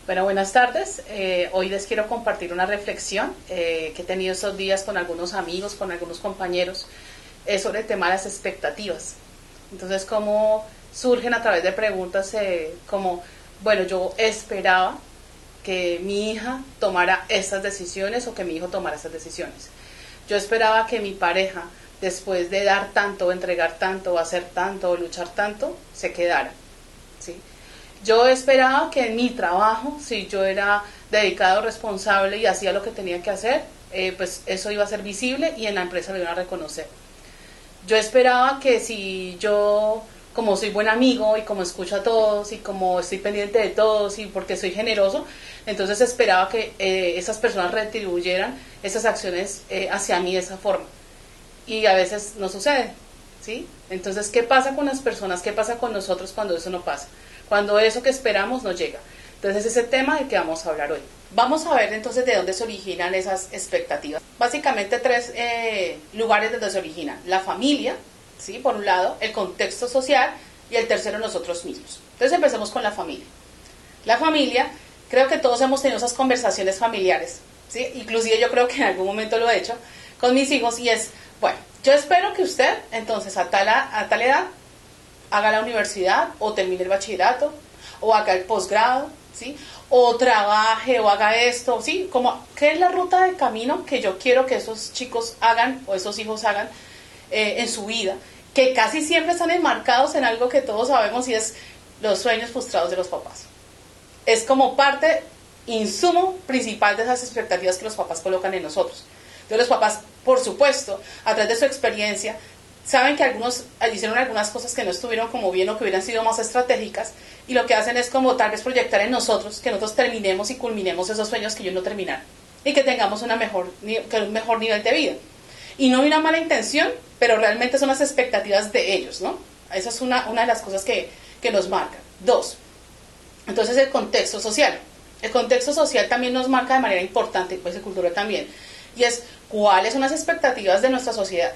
Bueno, buenas tardes. Hoy les quiero compartir una reflexión que he tenido estos días con algunos amigos, con algunos compañeros, sobre el tema de las expectativas. Entonces, cómo surgen a través de preguntas como, bueno, yo esperaba que mi hija tomara estas decisiones o que mi hijo tomara estas decisiones. Yo esperaba que mi pareja, después de dar tanto, entregar tanto, hacer tanto, luchar tanto, se quedara, ¿sí? Yo esperaba que en mi trabajo, si yo era dedicado, responsable y hacía lo que tenía que hacer, pues eso iba a ser visible y en la empresa lo iban a reconocer. Yo esperaba que si yo, como soy buen amigo y como escucho a todos y como estoy pendiente de todos y porque soy generoso, entonces esperaba que esas personas retribuyeran esas acciones hacia mí de esa forma. Y a veces no sucede, ¿sí? Entonces, ¿qué pasa con las personas? ¿Qué pasa con nosotros cuando eso no pasa? Cuando eso que esperamos no llega. Entonces, ese es el tema del que vamos a hablar hoy. Vamos a ver entonces de dónde se originan esas expectativas. Básicamente tres lugares donde se originan. La familia, ¿sí? Por un lado, el contexto social y el tercero nosotros mismos. Entonces empecemos con la familia. La familia, creo que todos hemos tenido esas conversaciones familiares, ¿sí? Inclusive yo creo que en algún momento lo he hecho con mis hijos y es, bueno, yo espero que usted entonces a tal edad haga la universidad o termine el bachillerato o haga el posgrado, ¿sí? O trabaje o haga esto, ¿sí? Como, ¿qué es la ruta de camino que yo quiero que esos chicos hagan o esos hijos hagan en su vida? Que casi siempre están enmarcados en algo que todos sabemos y es los sueños frustrados de los papás. Es como parte, insumo principal de esas expectativas que los papás colocan en nosotros. Entonces los papás, por supuesto, a través de su experiencia, saben que algunos hicieron algunas cosas que no estuvieron como bien o que hubieran sido más estratégicas y lo que hacen es como tal vez proyectar en nosotros que nosotros terminemos y culminemos esos sueños que ellos no terminaron y que tengamos un mejor nivel de vida. Y no hay una mala intención, pero realmente son las expectativas de ellos, ¿no? Esa es una de las cosas que nos marcan. Dos, entonces el contexto social. El contexto social también nos marca de manera importante, pues el cultural también, y es cuáles son las expectativas de nuestra sociedad.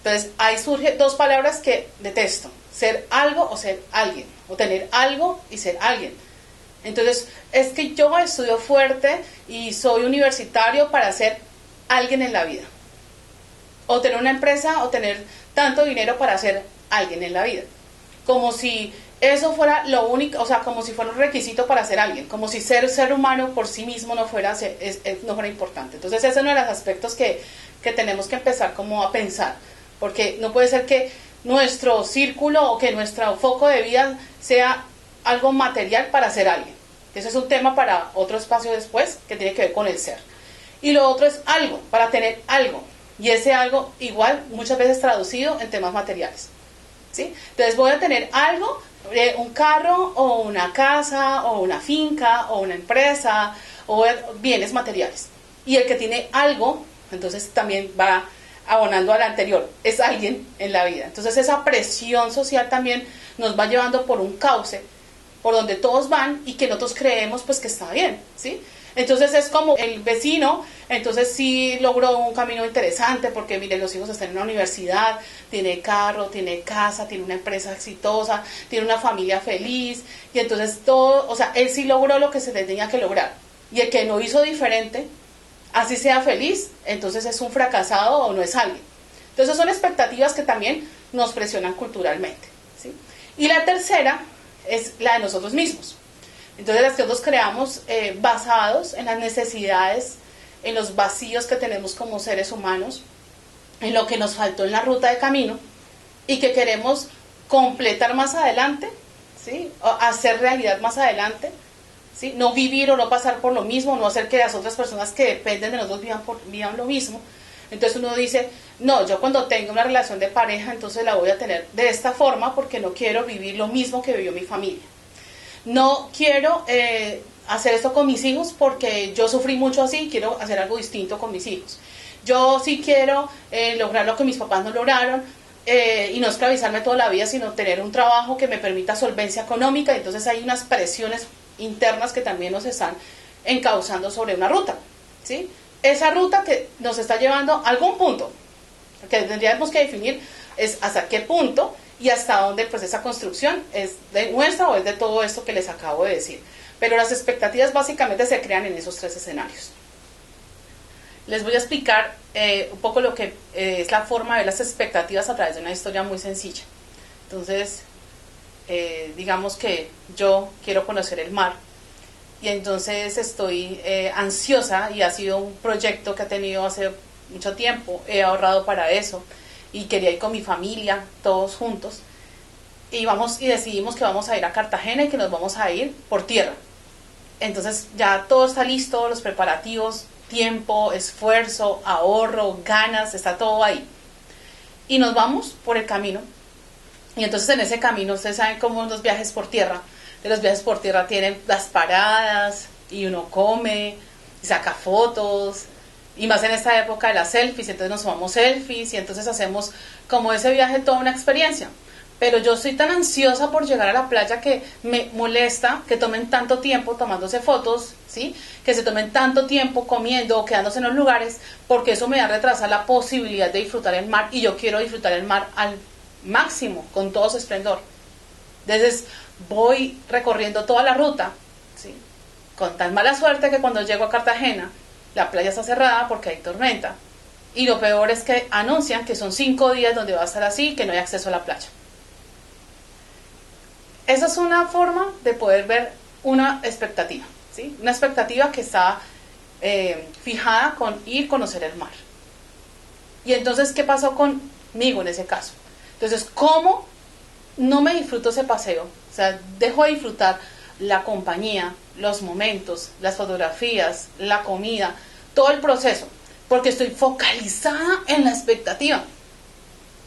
Entonces, ahí surgen dos palabras que detesto: ser algo o ser alguien, o tener algo y ser alguien. Entonces, es que yo estudio fuerte y soy universitario para ser alguien en la vida. O tener una empresa o tener tanto dinero para ser alguien en la vida. Como si eso fuera lo único, o sea, como si fuera un requisito para ser alguien, como si ser humano por sí mismo no fuera importante. Entonces, ese es uno de los aspectos que tenemos que empezar como a pensar. Porque no puede ser que nuestro círculo o que nuestro foco de vida sea algo material para ser alguien. Ese es un tema para otro espacio después que tiene que ver con el ser. Y lo otro es algo, para tener algo. Y ese algo igual muchas veces traducido en temas materiales, ¿sí? Entonces voy a tener algo, un carro o una casa o una finca o una empresa o bienes materiales. Y el que tiene algo, entonces también va abonando al anterior, es alguien en la vida. Entonces esa presión social también nos va llevando por un cauce por donde todos van y que nosotros creemos pues que está bien, ¿sí? Entonces es como el vecino, entonces sí logró un camino interesante porque mire, los hijos están en la universidad, tiene carro, tiene casa, tiene una empresa exitosa, tiene una familia feliz y entonces todo, o sea, él sí logró lo que se le tenía que lograr. Y el que no hizo diferente, así sea feliz, entonces es un fracasado o no es alguien. Entonces son expectativas que también nos presionan culturalmente, ¿sí? Y la tercera es la de nosotros mismos. Entonces las que nosotros creamos basados en las necesidades, en los vacíos que tenemos como seres humanos, en lo que nos faltó en la ruta de camino y que queremos completar más adelante, ¿sí? O hacer realidad más adelante, ¿sí? No vivir o no pasar por lo mismo, no hacer que las otras personas que dependen de nosotros vivan lo mismo. Entonces uno dice, no, yo cuando tenga una relación de pareja, entonces la voy a tener de esta forma porque no quiero vivir lo mismo que vivió mi familia. No quiero hacer esto con mis hijos porque yo sufrí mucho así y quiero hacer algo distinto con mis hijos. Yo sí quiero lograr lo que mis papás no lograron, y no esclavizarme toda la vida, sino tener un trabajo que me permita solvencia económica. Entonces hay unas presiones internas que también nos están encauzando sobre una ruta, ¿sí? Esa ruta que nos está llevando a algún punto, que tendríamos que definir es hasta qué punto y hasta dónde pues esa construcción es de nuestra o es de todo esto que les acabo de decir. Pero las expectativas básicamente se crean en esos tres escenarios. Les voy a explicar un poco lo que es la forma de ver las expectativas a través de una historia muy sencilla. Entonces, digamos que yo quiero conocer el mar y entonces estoy ansiosa, y ha sido un proyecto que he tenido hace mucho tiempo, he ahorrado para eso y quería ir con mi familia, todos juntos, y decidimos que vamos a ir a Cartagena y que nos vamos a ir por tierra. Entonces ya todo está listo, los preparativos, tiempo, esfuerzo, ahorro, ganas, está todo ahí. Y nos vamos por el camino. Y entonces en ese camino, ustedes saben cómo los viajes por tierra. De los viajes por tierra tienen las paradas, y uno come, y saca fotos, y más en esta época de las selfies, entonces nos tomamos selfies, y entonces hacemos como ese viaje toda una experiencia. Pero yo soy tan ansiosa por llegar a la playa que me molesta que tomen tanto tiempo tomándose fotos, ¿sí? Que se tomen tanto tiempo comiendo o quedándose en los lugares, porque eso me va a retrasar la posibilidad de disfrutar el mar, y yo quiero disfrutar el mar al máximo, con todo su esplendor. Entonces voy recorriendo toda la ruta, ¿sí? Con tan mala suerte que cuando llego a Cartagena, la playa está cerrada porque hay tormenta. Y lo peor es que anuncian que son 5 días donde va a estar así, que no hay acceso a la playa. Esa es una forma de poder ver una expectativa, ¿sí? Una expectativa que está fijada con ir a conocer el mar. Y entonces, ¿qué pasó conmigo en ese caso? Entonces, ¿cómo no me disfruto ese paseo? O sea, dejo de disfrutar la compañía, los momentos, las fotografías, la comida, todo el proceso, porque estoy focalizada en la expectativa,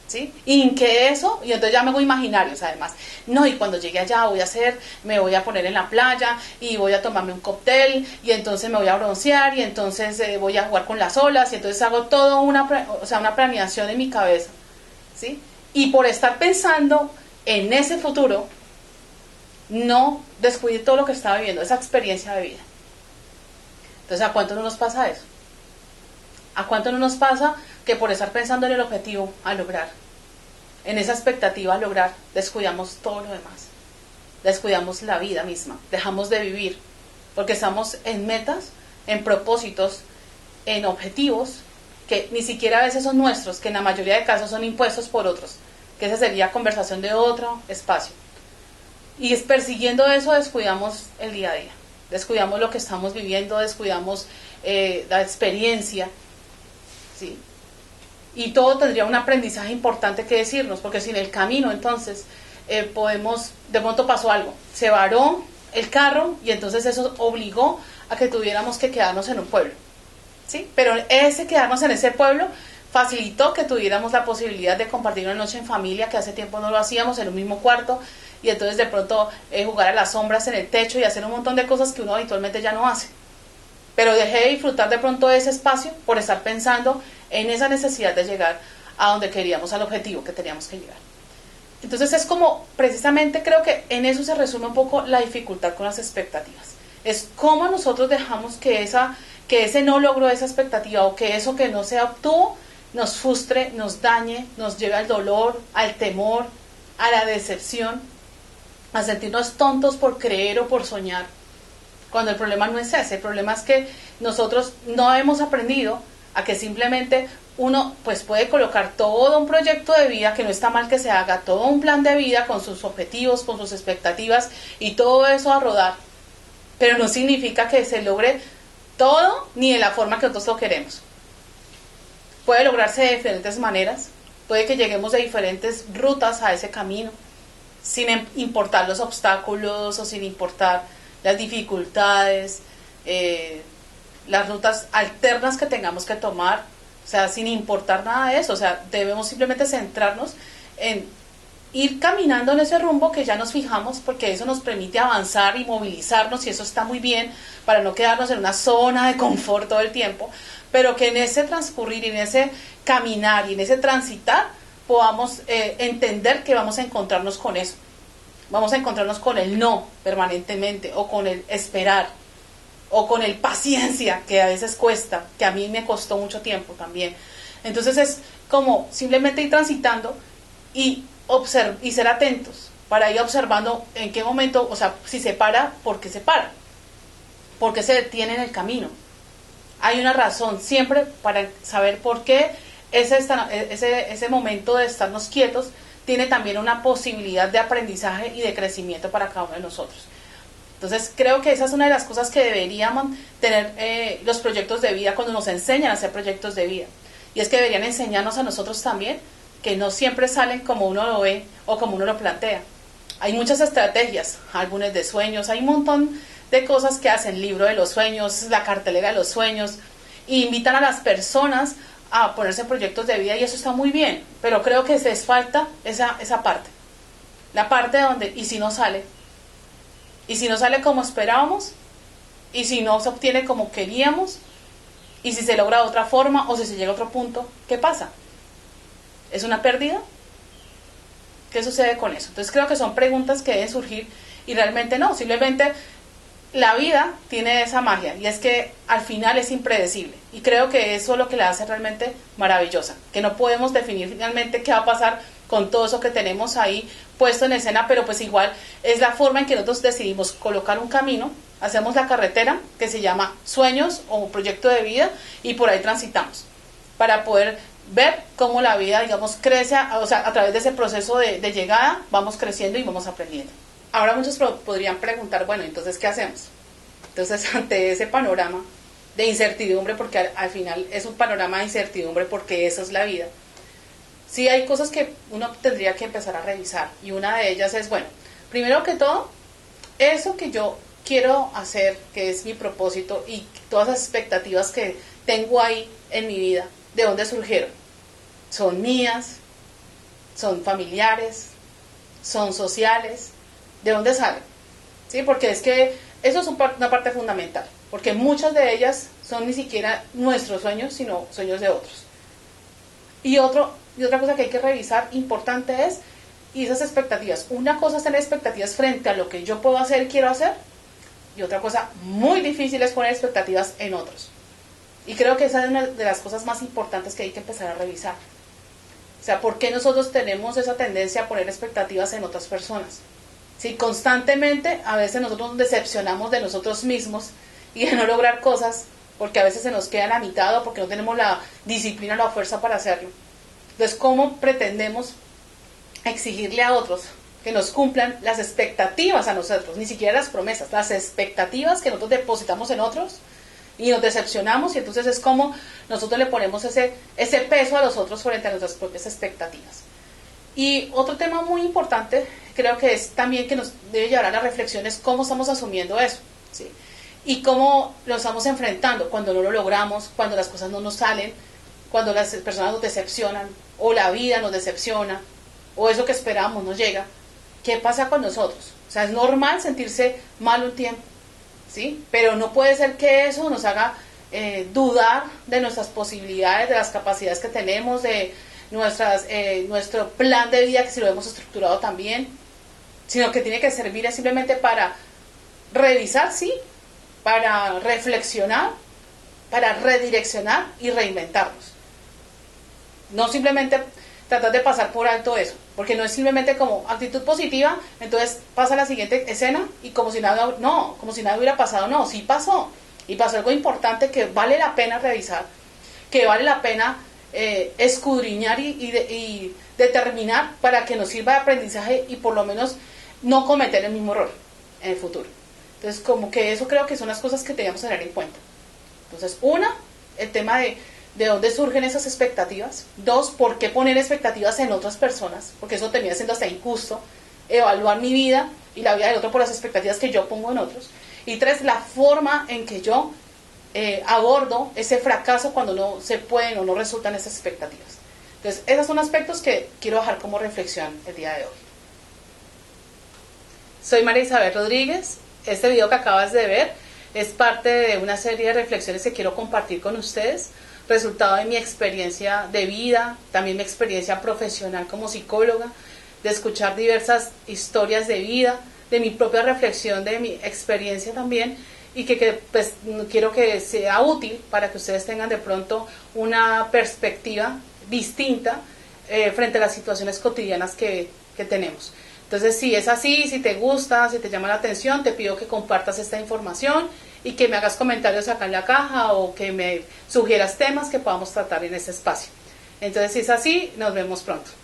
¿sí? Y en que eso, y entonces ya me hago imaginarios además. No, y cuando llegue allá me voy a poner en la playa y voy a tomarme un cóctel y entonces me voy a broncear y entonces voy a jugar con las olas y entonces hago todo una planeación en mi cabeza, ¿sí? Y por estar pensando en ese futuro, no descuide todo lo que estaba viviendo, esa experiencia de vida. Entonces, ¿a cuánto no nos pasa eso? ¿A cuánto no nos pasa que por estar pensando en el objetivo a lograr, en esa expectativa a lograr, descuidamos todo lo demás? Descuidamos la vida misma, dejamos de vivir, porque estamos en metas, en propósitos, en objetivos que ni siquiera a veces son nuestros, que en la mayoría de casos son impuestos por otros, que esa sería conversación de otro espacio. Y persiguiendo eso descuidamos el día a día, descuidamos lo que estamos viviendo, descuidamos la experiencia, ¿sí? Y todo tendría un aprendizaje importante que decirnos, porque si en el camino entonces de pronto pasó algo, se varó el carro y entonces eso obligó a que tuviéramos que quedarnos en un pueblo, ¿sí? Pero ese quedarnos en ese pueblo facilitó que tuviéramos la posibilidad de compartir una noche en familia, que hace tiempo no lo hacíamos, en un mismo cuarto, y entonces de pronto jugar a las sombras en el techo y hacer un montón de cosas que uno habitualmente ya no hace. Pero dejé de disfrutar de pronto de ese espacio por estar pensando en esa necesidad de llegar a donde queríamos, al objetivo que teníamos que llegar. Entonces es como, precisamente creo que en eso se resume un poco la dificultad con las expectativas. Es cómo nosotros dejamos que ese no logro esa expectativa, o que eso que no se obtuvo nos frustre, nos dañe, nos lleve al dolor, al temor, a la decepción, a sentirnos tontos por creer o por soñar, cuando el problema no es ese. El problema es que nosotros no hemos aprendido a que simplemente uno pues puede colocar todo un proyecto de vida, que no está mal que se haga, todo un plan de vida con sus objetivos, con sus expectativas y todo eso a rodar, pero no significa que se logre todo ni de la forma que nosotros lo queremos. Puede lograrse de diferentes maneras, puede que lleguemos de diferentes rutas a ese camino, sin importar los obstáculos o sin importar las dificultades, las rutas alternas que tengamos que tomar, o sea, sin importar nada de eso. O sea, debemos simplemente centrarnos en ir caminando en ese rumbo que ya nos fijamos, porque eso nos permite avanzar y movilizarnos, y eso está muy bien para no quedarnos en una zona de confort todo el tiempo, pero que en ese transcurrir, en ese caminar y en ese transitar podamos entender que vamos a encontrarnos con eso. Vamos a encontrarnos con el no permanentemente, o con el esperar, o con el paciencia, que a veces cuesta, que a mí me costó mucho tiempo también. Entonces es como simplemente ir transitando y y ser atentos para ir observando en qué momento, o sea, si se para, ¿por qué se para? ¿Por qué se detiene en el camino? Hay una razón siempre para saber por qué ese momento de estarnos quietos tiene también una posibilidad de aprendizaje y de crecimiento para cada uno de nosotros. Entonces creo que esa es una de las cosas que deberíamos tener los proyectos de vida cuando nos enseñan a hacer proyectos de vida. Y es que deberían enseñarnos a nosotros también que no siempre salen como uno lo ve o como uno lo plantea. Hay muchas estrategias, álbumes de sueños, hay un montón de cosas que hacen, libro de los sueños, la cartelera de los sueños, e invitan a las personas a ponerse en proyectos de vida y eso está muy bien, pero creo que les falta esa parte, la parte donde, ¿y si no sale? ¿Y si no sale como esperábamos? ¿Y si no se obtiene como queríamos? ¿Y si se logra de otra forma o si se llega a otro punto? ¿Qué pasa? ¿Es una pérdida? ¿Qué sucede con eso? Entonces creo que son preguntas que deben surgir y realmente no, simplemente la vida tiene esa magia y es que al final es impredecible y creo que eso es lo que la hace realmente maravillosa, que no podemos definir finalmente qué va a pasar con todo eso que tenemos ahí puesto en escena, pero pues igual es la forma en que nosotros decidimos colocar un camino, hacemos la carretera que se llama sueños o proyecto de vida y por ahí transitamos para poder ver cómo la vida, digamos, crece, o sea, a través de ese proceso de llegada vamos creciendo y vamos aprendiendo. Ahora muchos podrían preguntar, bueno, entonces, ¿qué hacemos? Entonces, ante ese panorama de incertidumbre, porque al final es un panorama de incertidumbre porque eso es la vida, sí hay cosas que uno tendría que empezar a revisar y una de ellas es, bueno, primero que todo, eso que yo quiero hacer, que es mi propósito y todas las expectativas que tengo ahí en mi vida, ¿de dónde surgieron? ¿Son mías? ¿Son familiares? ¿Son sociales? ¿De dónde salen? ¿Sí? Porque es que eso es una parte fundamental, porque muchas de ellas son ni siquiera nuestros sueños, sino sueños de otros. Y otra cosa que hay que revisar importante es, y esas expectativas. Una cosa es tener expectativas frente a lo que yo puedo hacer y quiero hacer, y otra cosa muy difícil es poner expectativas en otros. Y creo que esa es una de las cosas más importantes que hay que empezar a revisar. O sea, ¿por qué nosotros tenemos esa tendencia a poner expectativas en otras personas? Si constantemente a veces nosotros nos decepcionamos de nosotros mismos y de no lograr cosas, porque a veces se nos queda a la mitad o porque no tenemos la disciplina o la fuerza para hacerlo. Entonces, ¿cómo pretendemos exigirle a otros que nos cumplan las expectativas a nosotros? Ni siquiera las promesas, las expectativas que nosotros depositamos en otros y nos decepcionamos y entonces es como nosotros le ponemos ese peso a los otros frente a nuestras propias expectativas. Y otro tema muy importante creo que es también que nos debe llevar a la reflexión es cómo estamos asumiendo eso, ¿sí? Y cómo lo estamos enfrentando cuando no lo logramos, cuando las cosas no nos salen, cuando las personas nos decepcionan o la vida nos decepciona o eso que esperamos no llega. ¿Qué pasa con nosotros? O sea, es normal sentirse mal un tiempo, ¿sí? Pero no puede ser que eso nos haga dudar de nuestras posibilidades, de las capacidades que tenemos, de nuestro plan de vida, que si lo hemos estructurado también, sino que tiene que servir simplemente para revisar, sí, para reflexionar, para redireccionar y reinventarnos. No simplemente tratar de pasar por alto eso, porque no es simplemente como actitud positiva, entonces pasa a la siguiente escena y como si nada hubiera pasado. No, sí pasó, y pasó algo importante que vale la pena revisar, que vale la pena escudriñar y determinar para que nos sirva de aprendizaje y por lo menos no cometer el mismo error en el futuro. Entonces, como que eso creo que son las cosas que tenemos que tener en cuenta. Entonces, una, el tema de dónde surgen esas expectativas. Dos, por qué poner expectativas en otras personas, porque eso termina siendo hasta injusto, evaluar mi vida y la vida del otro por las expectativas que yo pongo en otros. Y tres, la forma en que yo abordo ese fracaso cuando no se pueden o no resultan esas expectativas. Entonces, esos son aspectos que quiero dejar como reflexión el día de hoy. Soy María Isabel Rodríguez. Este video que acabas de ver es parte de una serie de reflexiones que quiero compartir con ustedes, resultado de mi experiencia de vida, también mi experiencia profesional como psicóloga, de escuchar diversas historias de vida, de mi propia reflexión, de mi experiencia también, y que pues quiero que sea útil para que ustedes tengan de pronto una perspectiva distinta frente a las situaciones cotidianas que que tenemos. Entonces, si es así, si te gusta, si te llama la atención, te pido que compartas esta información y que me hagas comentarios acá en la caja o que me sugieras temas que podamos tratar en este espacio. Entonces, si es así, nos vemos pronto.